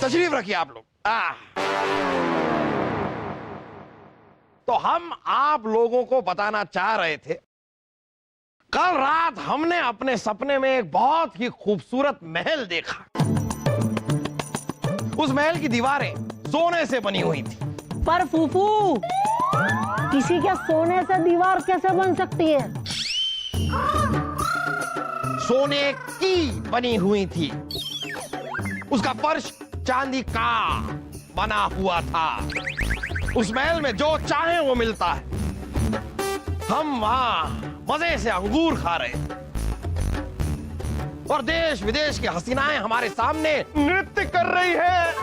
तशरीफ रखिए आप लोग। तो हम आप लोगों को बताना चाह रहे थे, कल रात हमने अपने सपने में एक बहुत ही खूबसूरत महल देखा। उस महल की दीवारें सोने से बनी हुई थी। पर फूफू, किसी के सोने से दीवार कैसे बन सकती है? सोने की बनी हुई थी। उसका फर्श चांदी का बना हुआ था। उस महल में जो चाहे वो मिलता है। हम वहां मजे से अंगूर खा रहे थे और देश विदेश की हसीनाएं हमारे सामने नृत्य कर रही है।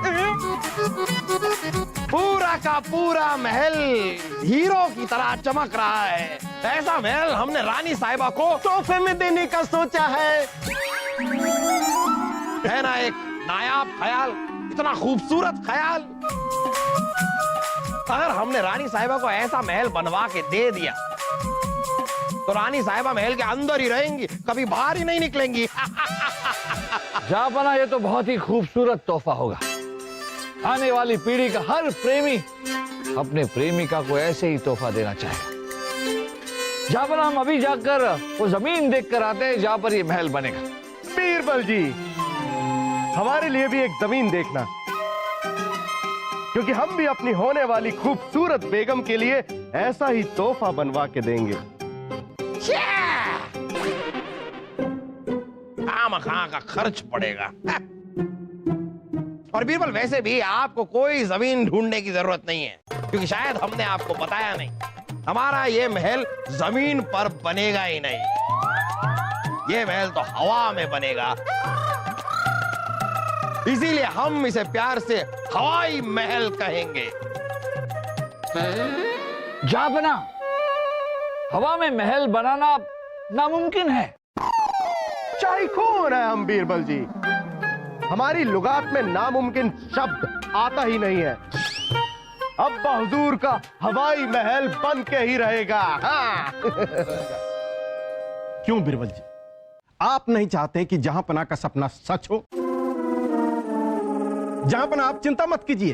पूरा का पूरा महल हीरो की तरह चमक रहा है। ऐसा महल हमने रानी साहिबा को तोहफे में देने का सोचा है ना? एक नायाब ख्याल, इतना खूबसूरत ख्याल। अगर हमने रानी साहिबा को ऐसा महल बनवा के दे दिया तो रानी साहिबा महल के अंदर ही रहेंगी, कभी बाहर ही नहीं निकलेंगी। जहांपना, ये तो बहुत ही खूबसूरत तोहफा होगा। आने वाली पीढ़ी का हर प्रेमी अपने प्रेमिका को ऐसे ही तोहफा देना चाहेगा। जहांपना, हम अभी जाकर वो जमीन देख कर आते हैं जहां पर ये महल बनेगा। बीरबल जी, हमारे लिए भी एक जमीन देखना, क्योंकि हम भी अपनी होने वाली खूबसूरत बेगम के लिए ऐसा ही तोहफा बनवा के देंगे। खामखा का खर्च पड़ेगा। और बीरबल, वैसे भी आपको कोई जमीन ढूंढने की जरूरत नहीं है, क्योंकि शायद हमने आपको बताया नहीं, हमारा ये महल जमीन पर बनेगा ही नहीं। ये महल तो हवा में बनेगा। इसीलिए हम इसे प्यार से हवाई महल कहेंगे। जहांपना, हवा में महल बनाना नामुमकिन है। चाहे कौन है हम बीरबल जी, हमारी लुगात में नामुमकिन शब्द आता ही नहीं है। अब्बा हुजूर का हवाई महल बन के ही रहेगा। हाँ। क्यों बीरबल जी, आप नहीं चाहते कि जहांपना का सपना सच हो? जहांपना, आप चिंता मत कीजिए,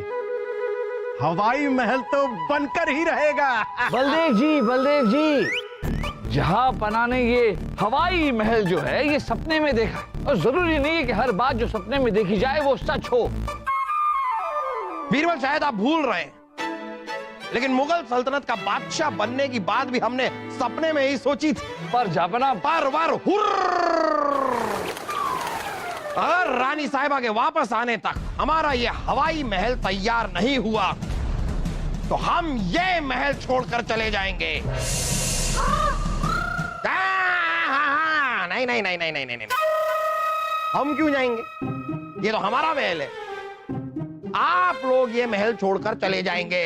हवाई महल तो बनकर ही रहेगा। बलदेव जी, जहांपना ने ये हवाई महल जो है ये सपने में देखा, और जरूरी नहीं है कि हर बात जो सपने में देखी जाए वो सच हो। बीरबल, शायद आप भूल रहे हैं, लेकिन मुगल सल्तनत का बादशाह बनने की बात भी हमने सपने में ही सोची थी। पर जहांपना, परवर अगर रानी साहिबा के वापस आने तक हमारा ये हवाई महल तैयार नहीं हुआ तो हम ये महल छोड़कर चले जाएंगे। नहीं नहीं नहीं नहीं नहीं नहीं, हम क्यों जाएंगे? ये तो हमारा महल है। आप लोग ये महल छोड़कर चले जाएंगे,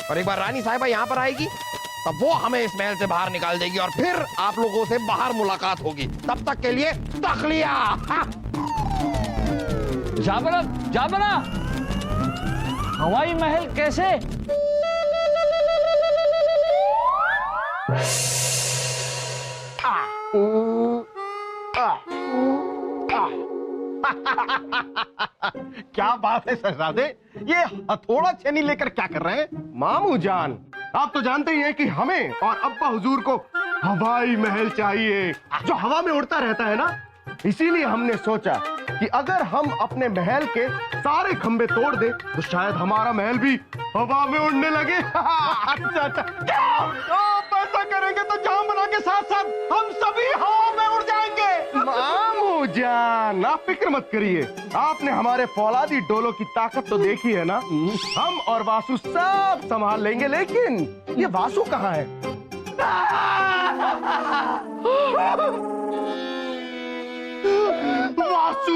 और एक बार रानी साहिबा यहां पर आएगी तब वो हमें इस महल से बाहर निकाल देगी, और फिर आप लोगों से बाहर मुलाकात होगी। तब तक के लिए तखलिया। जहांपना, हवाई महल कैसे? क्या बात है शहजादे, ये हथौड़ा छेनी लेकर क्या कर रहे हैं? मामू जान, आप तो जानते ही हैं कि हमें और अब्बा हुजूर को हवाई महल चाहिए जो हवा में उड़ता रहता है ना। इसीलिए हमने सोचा कि अगर हम अपने महल के सारे खंबे तोड़ दें तो शायद हमारा महल भी हवा में उड़ने लगे। अच्छा, क्या आप ऐसा करेंगे तो जहांपना के साथ साथ हम सभी हवा में उड़ जाएंगे। मामू जान, आप फिक्र मत करिए, आपने हमारे फौलादी डोलों की ताकत तो देखी है ना। हम और वासु सब संभाल लेंगे। लेकिन ये वासु कहाँ है? वासु,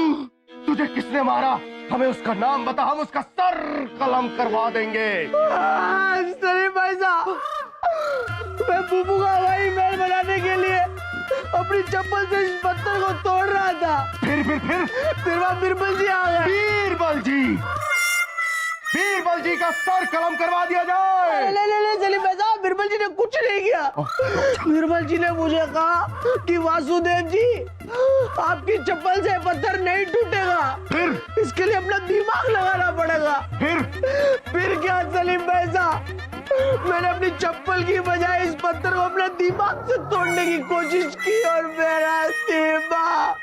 तुझे किसने मारा? हमें उसका नाम बता, हम उसका सर कलम करवा देंगे। भाई साहब, मैं फूफू का हवाई महल बनाने के लिए अपनी चप्पल से इस पत्थर को तोड़ रहा था। फिर वहाँ बीरबल जी आ गए। बीरबल जी, बीरबल जी का सर कलम करवा दिया जाए। ले सलीम भाई साहब, बीरबल जी ने कुछ नहीं किया। बीरबल जी ने मुझे कहा कि वासुदेव जी आपकी चप्पल से पत्थर नहीं टूटेगा, फिर इसके लिए अपना दिमाग लगाना पड़ेगा। फिर क्या सलीम भाई साहब, मैंने अपनी चप्पल की बजाय इस पत्थर को अपने दिमाग से तोड़ने की कोशिश की और मेरा दिमाग।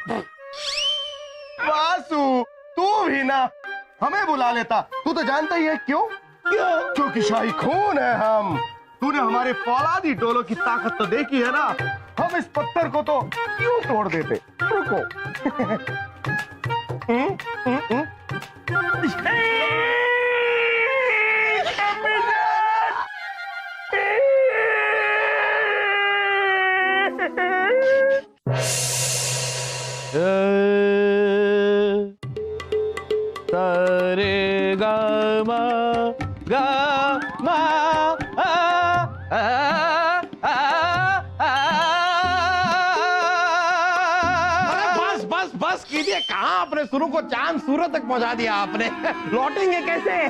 वासु तू भी ना हमें बुला लेता, तू तो जानता ही है क्यों? क्योंकि शाही खून है हम। तूने हमारे फौलादी डोलों की ताकत तो देखी है ना, हम इस पत्थर को तो क्यों तोड़ देते। रुको। रे गा मा बस कीजिए, कहाँ आपने शुरू को चांद सूरत तक पहुंचा दिया आपने। लौटेंगे कैसे?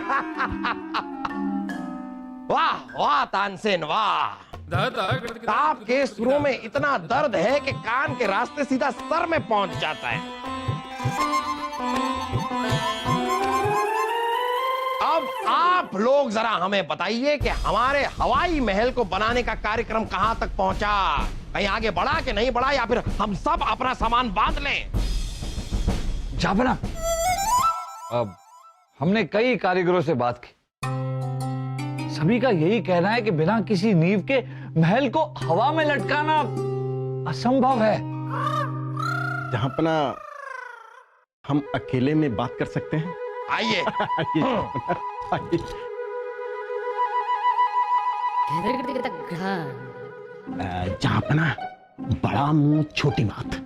वाह वाह तानसेन वाह। आपके सुरों में इतना दर्द है कि कान के रास्ते सीधा सर में पहुंच जाता है। अब आप लोग जरा हमें बताइए कि हमारे हवाई महल को बनाने का कार्यक्रम कहां तक पहुंचा? कहीं आगे बढ़ा कि नहीं बढ़ा, या फिर हम सब अपना सामान बांध लें? जाबना, अब हमने कई कारीगरों से बात की, सभी का यही कहना है कि बिना किसी नींव के महल को हवा में लटकाना असंभव है। जहांपना हम अकेले में बात कर सकते हैं। आइए। जहांपना बड़ा मुंह छोटी बात।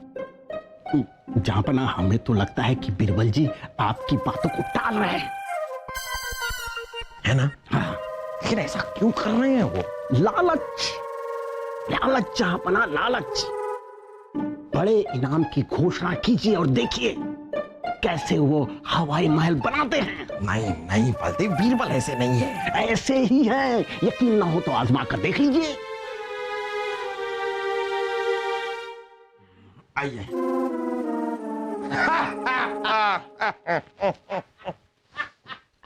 जहांपना हमें तो लगता है कि बीरबल जी आपकी बातों को टाल रहे हैं, है ना? हाँ। लेकिन ऐसा क्यों कर रहे हैं वो? लालच, लालच जहांपना, लालच। बड़े इनाम की घोषणा कीजिए और देखिए कैसे वो हवाई महल बनाते हैं। नहीं नहीं बलदेव, बीरबल ऐसे नहीं है। ऐसे ही है, यकीन ना हो तो आजमा कर देख लीजिए। आइए।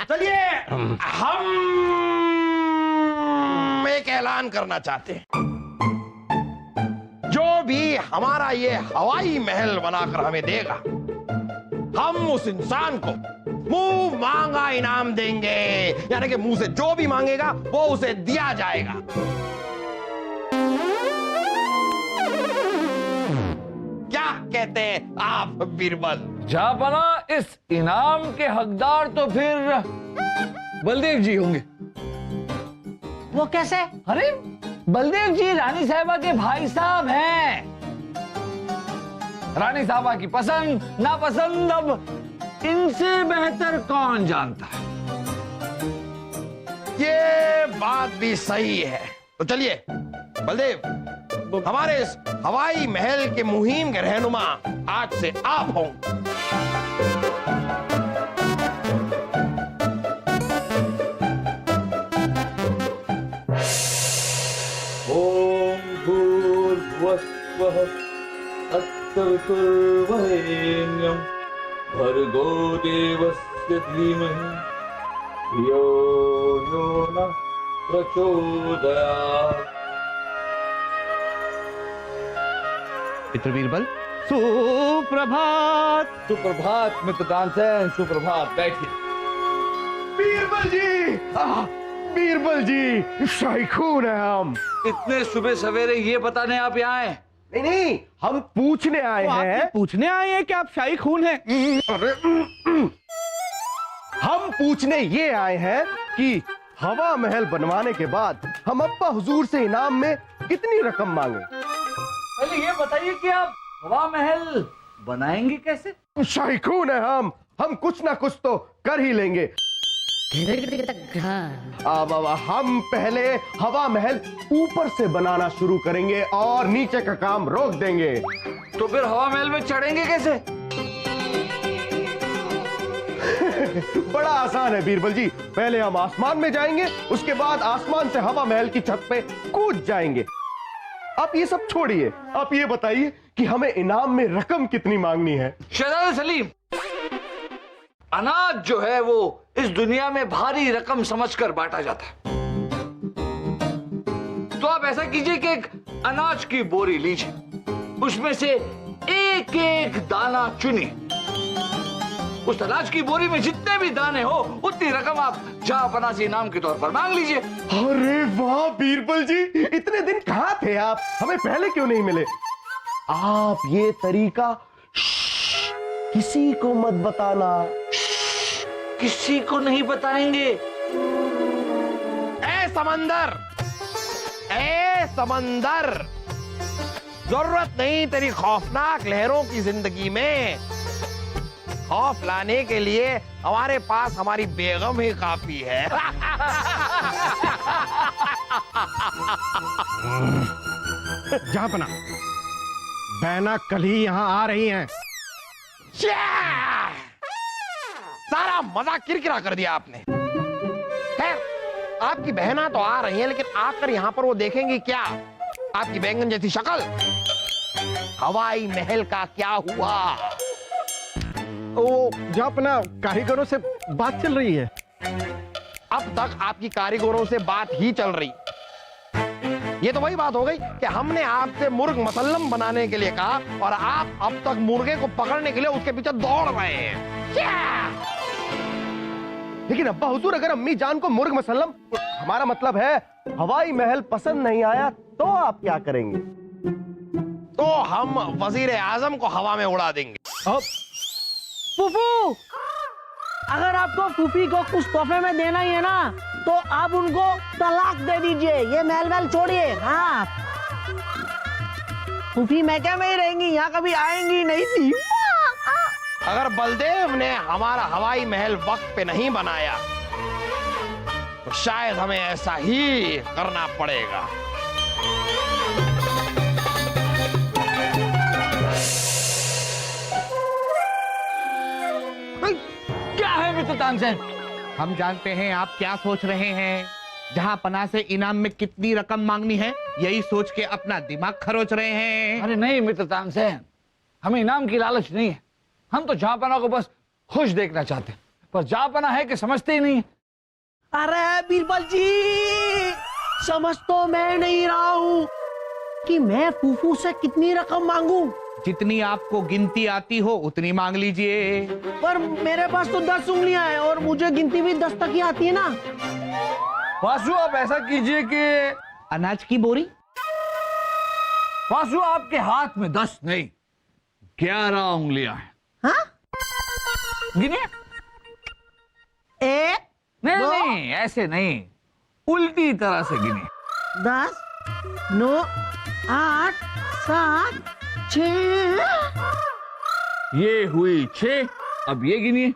चलिए, हम एक ऐलान करना चाहते हैं। जो भी हमारा ये हवाई महल बनाकर हमें देगा, हम उस इंसान को मुंह मांगा इनाम देंगे। यानी कि मुंह से जो भी मांगेगा वो उसे दिया जाएगा। क्या कहते हैं आप बीरबल? जाबना, इस इनाम के हकदार तो फिर बलदेव जी होंगे। वो कैसे? अरे बलदेव जी रानी साहिबा के भाई साहब हैं। रानी साहबा की पसंद नापसंद अब इनसे बेहतर कौन जानता है। ये बात भी सही है। तो चलिए बलदेव, हमारे इस हवाई महल के मुहिम के रहनुमा आज से आप होंगे। ओम भूर्भुवस्वः तत्सवितुर्वरेण्यं भर्गो देवस्य धीमहि धियो यो नः प्रचोदयात्। मित्र बीरबल, सुप्रभात। सुप्रभात मित्र तानसेन, सुप्रभात। बैठिए। बीरबल जी, बीरबल जी, शाही खून है हम। इतने सुबह सवेरे ये बताने आप यहाँ आए? नहीं, हम पूछने आए हैं। पूछने आए हैं कि आप शाही खून हैं? अरे, हम पूछने ये आए हैं कि हवा महल बनवाने के बाद हम अब्बा हुजूर से इनाम में कितनी रकम मांगे। पहले ये बताइए कि आप हवा महल बनाएंगे कैसे? शाही खून है हम कुछ ना कुछ तो कर ही लेंगे। अब हम पहले हवा महल ऊपर से बनाना शुरू करेंगे और नीचे का काम रोक देंगे। तो फिर हवा महल में चढ़ेंगे कैसे? बड़ा आसान है बीरबल जी। पहले हम आसमान में जाएंगे, उसके बाद आसमान से हवा महल की छत पे कूद जाएंगे। आप ये सब छोड़िए, आप ये बताइए कि हमें इनाम में रकम कितनी मांगनी है। शहजादे सलीम, अनाज जो है वो इस दुनिया में भारी रकम समझकर बांटा जाता है। तो आप ऐसा कीजिए कि एक अनाज की बोरी लीजिए, उसमें से एक एक दाना चुनिए। उस अनाज की बोरी में जितने भी दाने हो उतनी रकम आप जहांपना से इनाम के तौर पर मांग लीजिए। अरे वाह बीरबल जी, इतने दिन कहाँ थे आप, हमें पहले क्यों नहीं मिले। आप ये तरीका किसी को मत बताना। किसी को नहीं बताएंगे। ए समंदर, ए समंदर, जरूरत नहीं तेरी खौफनाक लहरों की जिंदगी में। खौफ लाने के लिए हमारे पास हमारी बेगम ही काफी है। जहांपना, बैना कल ही यहाँ आ रही हैं। सारा मजाक किरकिरा कर दिया आपने। खैर, आपकी बहना तो आ रही हैं, लेकिन आकर यहाँ पर वो देखेंगी क्या? आपकी बैंगन जैसी शक्ल। हवाई महल का क्या हुआ? वो जहांपना, कारीगरों से बात चल रही है। अब तक आपकी कारीगरों से बात ही चल रही। ये तो वही बात हो गई कि हमने आपसे मुर्ग मसल्लम बनाने के लिए कहा और आप अब तक मुर्गे को पकड़ने के लिए उसके पीछे दौड़ रहे हैं। क्या? लेकिन अब्बा हुजूर, अगर अम्मी जान को मुर्ग मसल्लम, हमारा मतलब है हवाई महल पसंद नहीं आया, तो आप क्या करेंगे? तो हम वजीर आजम को हवा में उड़ा देंगे। अब फूफू, अगर आपको फूफी को कुछ तोहफे में देना ही है ना, तो आप उनको तलाक दे दीजिए। ये महल महल छोड़िए। हाँ, फूफी मैके में ही रहेंगी, यहाँ कभी आएंगी नहीं थी। अगर बलदेव ने हमारा हवाई महल वक्त पे नहीं बनाया तो शायद हमें ऐसा ही करना पड़ेगा। क्या है मित्र तानसेन? हम जानते हैं आप क्या सोच रहे हैं। जहां पना से इनाम में कितनी रकम मांगनी है, यही सोच के अपना दिमाग खरोच रहे हैं। अरे नहीं मित्र तानसेन, हमें इनाम की लालच नहीं है। हम तो जहांपना को बस खुश देखना चाहते हैं, पर जहांपना है कि समझते ही नहीं। अरे बीरबल जी, समझ तो मैं नहीं रहा हूँ कि मैं फूफू से कितनी रकम मांगू। जितनी आपको गिनती आती हो उतनी मांग लीजिए। पर मेरे पास तो 10 उंगलियां हैं और मुझे गिनती भी 10 तक ही आती है ना। वासु, आप ऐसा कीजिए कि अनाज की बोरी। वासु, आपके हाथ में 10 नहीं 11 उंगलियां हैं। हाँ? गिनिए। 1, नहीं 2, नहीं, ऐसे नहीं, उल्टी तरह से गिनिए। 10, 9, 8, 7, 6। ये हुई 6। अब ये गिनिए।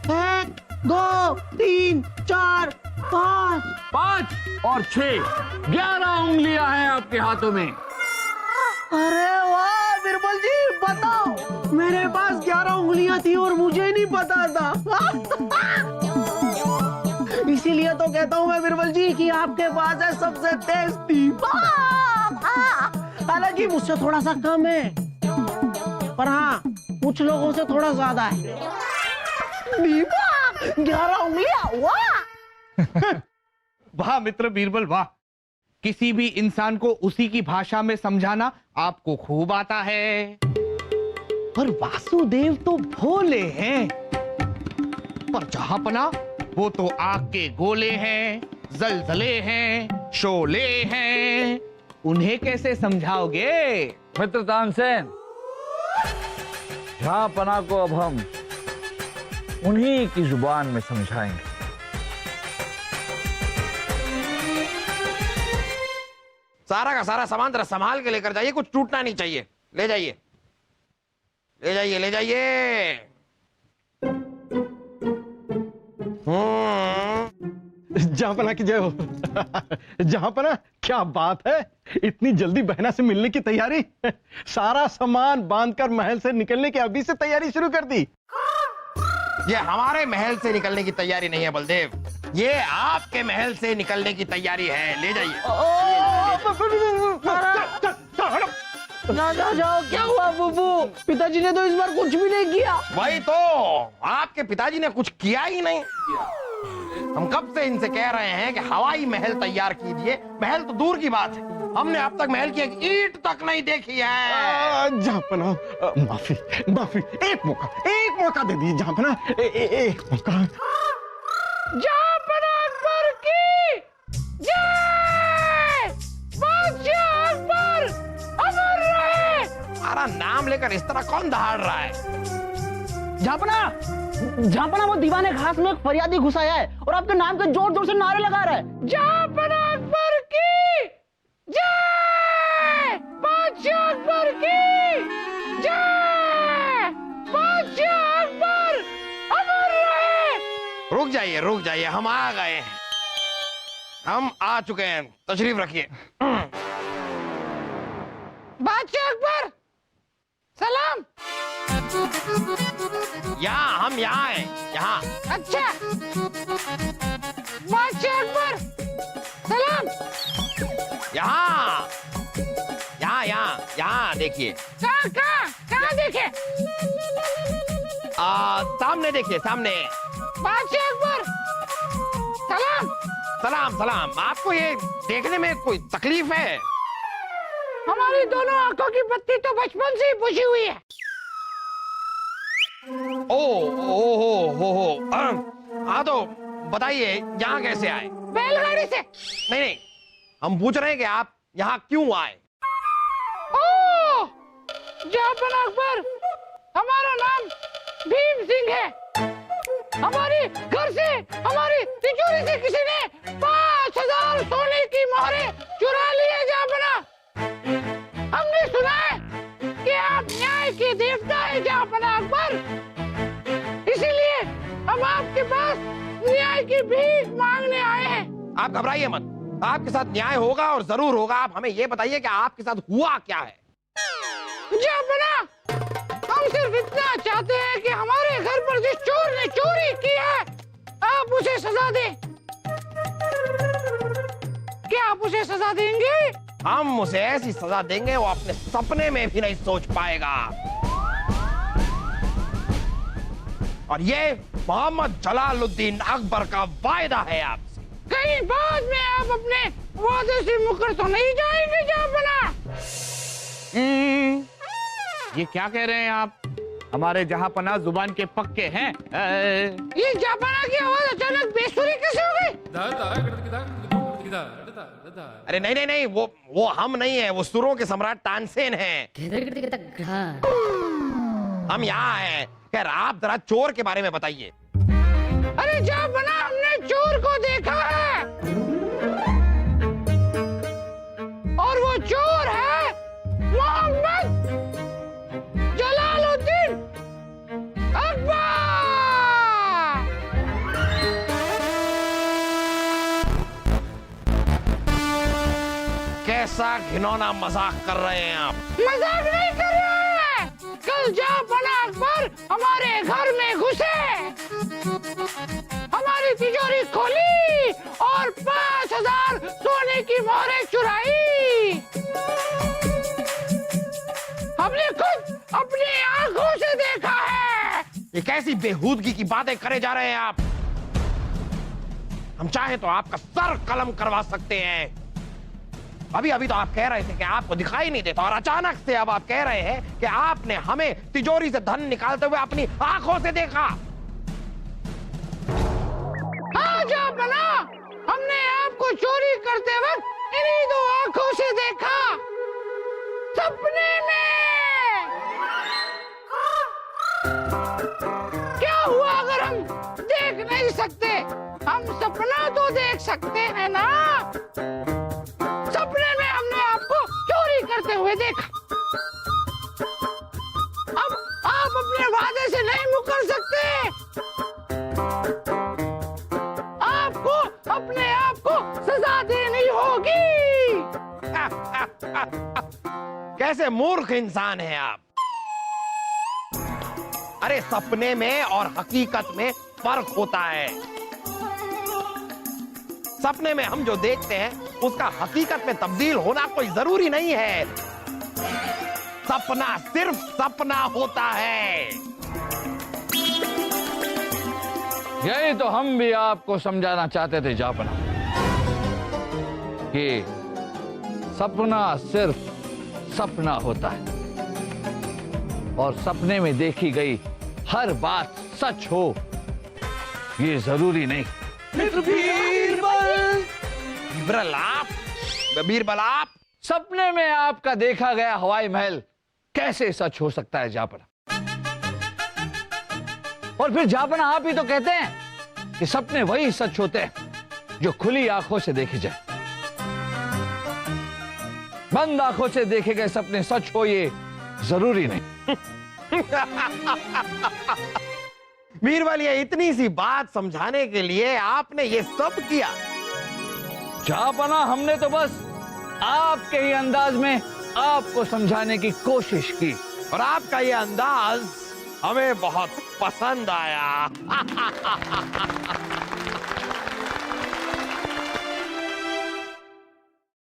1, 2, 3, 4, 5। 5 और 6, 11 उंगलियां हैं आपके हाथों में। अरे वाह बीरबल जी, बताओ, मेरे पास 11 उंगलियां थी और मुझे नहीं पता था। इसीलिए तो कहता हूँ मैं बीरबल जी कि आपके पास है सबसे तेज तीर। हालांकि मुझसे थोड़ा सा कम है, पर हाँ, कुछ लोगों से थोड़ा ज्यादा है। 11 उंगलियां, वाह। वाह मित्र बीरबल, वाह। किसी भी इंसान को उसी की भाषा में समझाना आपको खूब आता है। पर वासुदेव तो भोले हैं। पर जहांपना, वो तो आग के गोले हैं, जलजले हैं, शोले हैं। उन्हें कैसे समझाओगे? मित्र तानसेन, जहांपना को अब हम उन्हीं की जुबान में समझाएंगे। सारा का सारा सामान जरा संभाल के लेकर जाइए, कुछ टूटना नहीं चाहिए। ले जाइए, ले जाइए, ले जाइए। जहांपना की जय हो। जहांपना, क्या बात है, इतनी जल्दी बहना से मिलने की तैयारी। सारा सामान बांधकर महल से निकलने की अभी से तैयारी शुरू कर दी। ये हमारे महल से निकलने की तैयारी नहीं है बलदेव, ये आपके महल से निकलने की तैयारी है। ले जाइए। ना जाओ, क्या हुआ बुबू? पिताजी ने तो इस बार कुछ भी नहीं किया। वही तो, आपके पिताजी ने कुछ किया ही नहीं। हम कब से इनसे कह रहे हैं कि हवाई महल तैयार कीजिए। महल तो दूर की बात है, हमने अब तक महल की एक ईंट तक नहीं देखी है। जहांपना, माफी माफी, एक मौका दे दीजिए जहांपना, एक मौका। जहांपना अकबर की जय! बादशाह अकबर अमर रहे! हमारा नाम लेकर इस तरह कौन दहाड़ रहा है? झांपना वो दीवाने खास में एक फरियादी घुसाया है और आपके नाम के जोर जोर से नारे लगा रहा है। जहांपना अकबर की जय! बादशाह अकबर की जय! बादशाह अकबर अमर रहे! रुक जाइए, हम आ गए हैं, हम आ चुके हैं, तशरीफ रखिए। बादशाह अकबर सलाम। हम यहाँ हैं, यहाँ। अच्छा, बादशाह अकबर सलाम। यहाँ देखिए। कहाँ देखे? सामने देखिए, सामने। बादशाह अकबर सलाम। सलाम। आपको ये देखने में कोई तकलीफ है? हमारी दोनों आंखों की बत्ती तो बचपन से ही बुझी हुई है। हाँ तो बताइए, यहाँ कैसे आए? बैलगाड़ी से। नहीं, हम पूछ रहे हैं कि आप यहाँ क्यों आए? जहांपना अकबर, हमारा नाम भीम सिंह है। हमारी घर से, हमारी तिजोरी से किसी ने 5000 सोने की मोहरें चुरा ली है जहांपना। हमने सुना है कि आप न्याय के देवता हैं जहांपना अकबर, इसीलिए हम आपके पास न्याय की भीख मांगने आए हैं। आप घबराइए मत, आपके साथ न्याय होगा और जरूर होगा। आप हमें ये बताइए कि आपके साथ हुआ क्या है? जहांपना, हम सिर्फ इतना चाहते हैं कि हमारे घर पर जिस चोर ने चोरी की है, आप उसे सजा दें। क्या आप उसे सजा देंगे? हम उसे ऐसी सजा देंगे वो अपने सपने में भी नहीं सोच पाएगा। और ये मोहम्मद जलालुद्दीन अकबर का वायदा है आपसे। कहीं बाद में आप अपने वादे से मुकर तो नहीं जाएंगे जहांपना? ये क्या कह रहे हैं आप? हमारे जहांपना जुबान के पक्के हैं। ये जहांपना की आवाज अचानक बेसुरी कैसे हो गई? अरे नहीं, वो हम नहीं है, वो सुरों के सम्राट तानसेन हैं। हम यहाँ हैं। खैर, आप जरा चोर के बारे में बताइए। अरे जहांपना, हमने चोर को देखा है और वो चोर है मोहम्मद जलालुद्दीन अकबर। कैसा घिनौना मजाक कर रहे हैं आप? मजाक नहीं कर रहे हैं। कल जहांपना अकबर हमारे घर में घुसे, हमारी तिजोरी खोली और 5000 सोने की मोहरें चुराई। हमने खुद अपनी आंखों से देखा है। ये कैसी बेहूदगी की बातें करे जा रहे हैं आप? हम चाहे तो आपका सर कलम करवा सकते हैं। अभी तो आप कह रहे थे कि आपको दिखाई नहीं देता, और अचानक से अब आप कह रहे हैं कि आपने हमें तिजोरी से धन निकालते हुए अपनी आंखों से देखा। हाँ जहांपना, हमने आपको चोरी करते वक्त इन्हीं 2 आंखों से देखा, सपने में। क्या हुआ अगर हम देख नहीं सकते? हम सपना तो देख सकते हैं ना। सपने में हमने आपको चोरी करते हुए देखा। अब आप अपने वादे से नहीं मुकर सकते। आपको अपने आप को सजा देनी होगी। कैसे मूर्ख इंसान हैं आप? अरे सपने में और हकीकत में फर्क होता है। सपने में हम जो देखते हैं उसका हकीकत में तब्दील होना कोई जरूरी नहीं है। सपना सिर्फ सपना होता है। यही तो हम भी आपको समझाना चाहते थे जापना, कि सपना सिर्फ सपना होता है और सपने में देखी गई हर बात सच हो ये जरूरी नहीं। बीरबल आप सपने में आपका देखा गया हवाई महल कैसे सच हो सकता है जापना? और फिर जापना आप ही तो कहते हैं कि सपने वही सच होते हैं जो खुली आंखों से देखे जाए। बंद आंखों से देखे गए सपने सच हो ये जरूरी नहीं। बीरबल, ये इतनी सी बात समझाने के लिए आपने ये सब किया? जापना हमने तो बस आपके ही अंदाज में आपको समझाने की कोशिश की और आपका ये अंदाज हमें बहुत पसंद आया।